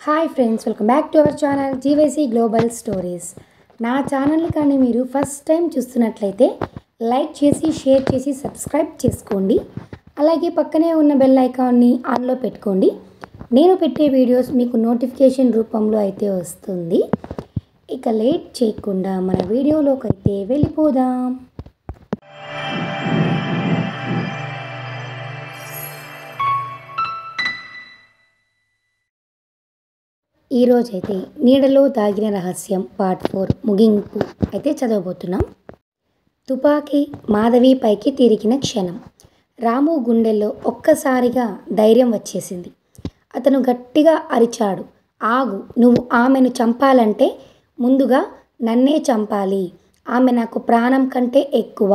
Hi friends, welcome back to our channel GYC global stories. నా ఛానల్ని కానీ మీరు ఫస్ట్ టైం చూస్తున్నట్లయితే లైక్ చేసి, షేర్ చేసి, సబ్స్క్రైబ్ చేసుకోండి. అలాగే పక్కనే ఉన్న బెల్ ఐకాన్ని ఆన్లో పెట్టుకోండి. నేను పెట్టే వీడియోస్ మీకు నోటిఫికేషన్ రూపంలో అయితే వస్తుంది. ఇక లేట్ చేయకుండా మన వీడియోలోకి అయితే వెళ్ళిపోదాం. ఈరోజైతే నీడలో దాగిన రహస్యం పార్ట్ 4 ముగింపు అయితే చదవబోతున్నాం. తుపాకీ మాధవి పైకి తిరిగిన క్షణం రాము గుండెల్లో ఒక్కసారిగా ధైర్యం వచ్చేసింది. అతను గట్టిగా అరిచాడు, ఆగు, నువ్వు ఆమెను చంపాలంటే ముందుగా నన్నే చంపాలి. ఆమె నాకు ప్రాణం కంటే ఎక్కువ.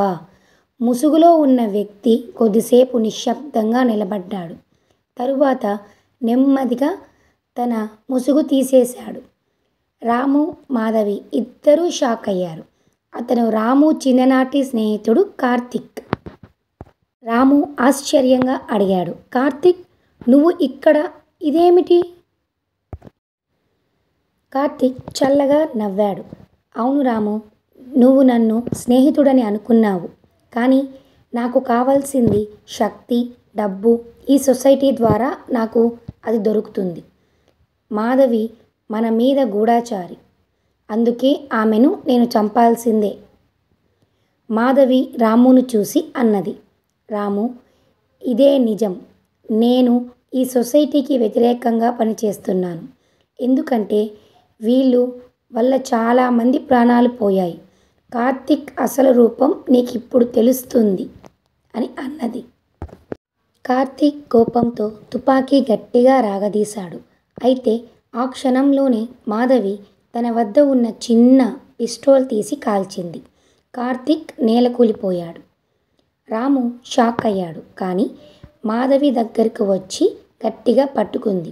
ముసుగులో ఉన్న వ్యక్తి కొద్దిసేపు నిశ్శబ్దంగా నిలబడ్డాడు. తరువాత నెమ్మదిగా తన ముసుగు తీసేశాడు. రాము, మాధవి ఇద్దరూ షాక్ అయ్యారు. అతను రాము చిన్ననాటి స్నేహితుడు కార్తిక్. రాము ఆశ్చర్యంగా అడిగాడు, కార్తిక్, నువ్వు ఇక్కడ, ఇదేమిటి? కార్తిక్ చల్లగా నవ్వాడు. అవును రాము, నువ్వు నన్ను స్నేహితుడని అనుకున్నావు, కానీ నాకు కావాల్సింది శక్తి, డబ్బు. ఈ సొసైటీ ద్వారా నాకు అది దొరుకుతుంది. మాధవి మన మీద గూఢాచారి, అందుకే ఆమెను నేను చంపాల్సిందే. మాధవి రామును చూసి అన్నది. రాము, ఇదే నిజం. నేను ఈ సొసైటీకి వ్యతిరేకంగా పనిచేస్తున్నాను. ఎందుకంటే వీళ్ళు వల్ల చాలామంది ప్రాణాలు పోయాయి. కార్తిక్ అసలు రూపం నీకిప్పుడు తెలుస్తుంది అని అన్నది. కార్తిక్ కోపంతో తుపాకీ గట్టిగా రాగదీశాడు. అయితే ఆ క్షణంలోనే మాధవి తన వద్ద ఉన్న చిన్న పిస్టోల్ తీసి కాల్చింది. కార్తిక్ నేలకూలిపోయాడు. రాము షాక్ అయ్యాడు, కానీ మాధవి దగ్గరకు వచ్చి గట్టిగా పట్టుకుంది.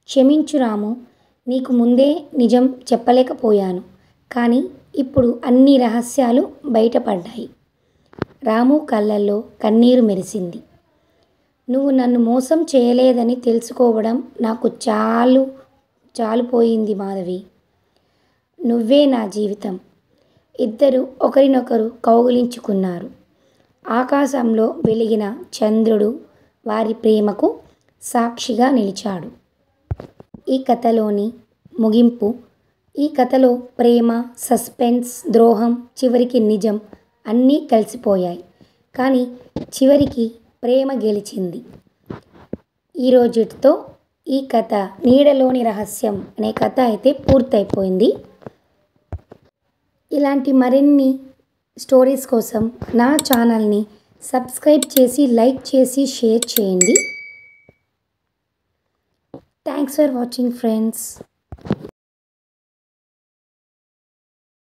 క్షమించు రాము, నీకు ముందే నిజం చెప్పలేకపోయాను, కానీ ఇప్పుడు అన్ని రహస్యాలు బయటపడ్డాయి. రాము కళ్ళల్లో కన్నీరు మెరిసింది. నువ్వు నన్ను మోసం చేయలేదని తెలుసుకోవడం నాకు చాలిపోయింది మాధవి. నువ్వే నా జీవితం. ఇద్దరు ఒకరినొకరు కౌగిలించుకున్నారు. ఆకాశంలో వెలిగిన చంద్రుడు వారి ప్రేమకు సాక్షిగా నిలిచాడు. ఈ కథలోని ముగింపు. ఈ కథలో ప్రేమ, సస్పెన్స్, ద్రోహం, చివరికి నిజం అన్నీ కలిసిపోయాయి. కానీ చివరికి ప్రేమ గెలిచింది. ఈరోజుతో ఈ కథ నీడలోని రహస్యం అనే కథ అయితే పూర్తయిపోయింది. ఇలాంటి మరిన్ని స్టోరీస్ కోసం నా ఛానల్ని సబ్స్క్రైబ్ చేసి, లైక్ చేసి, షేర్ చేయండి. Thanks for watching friends.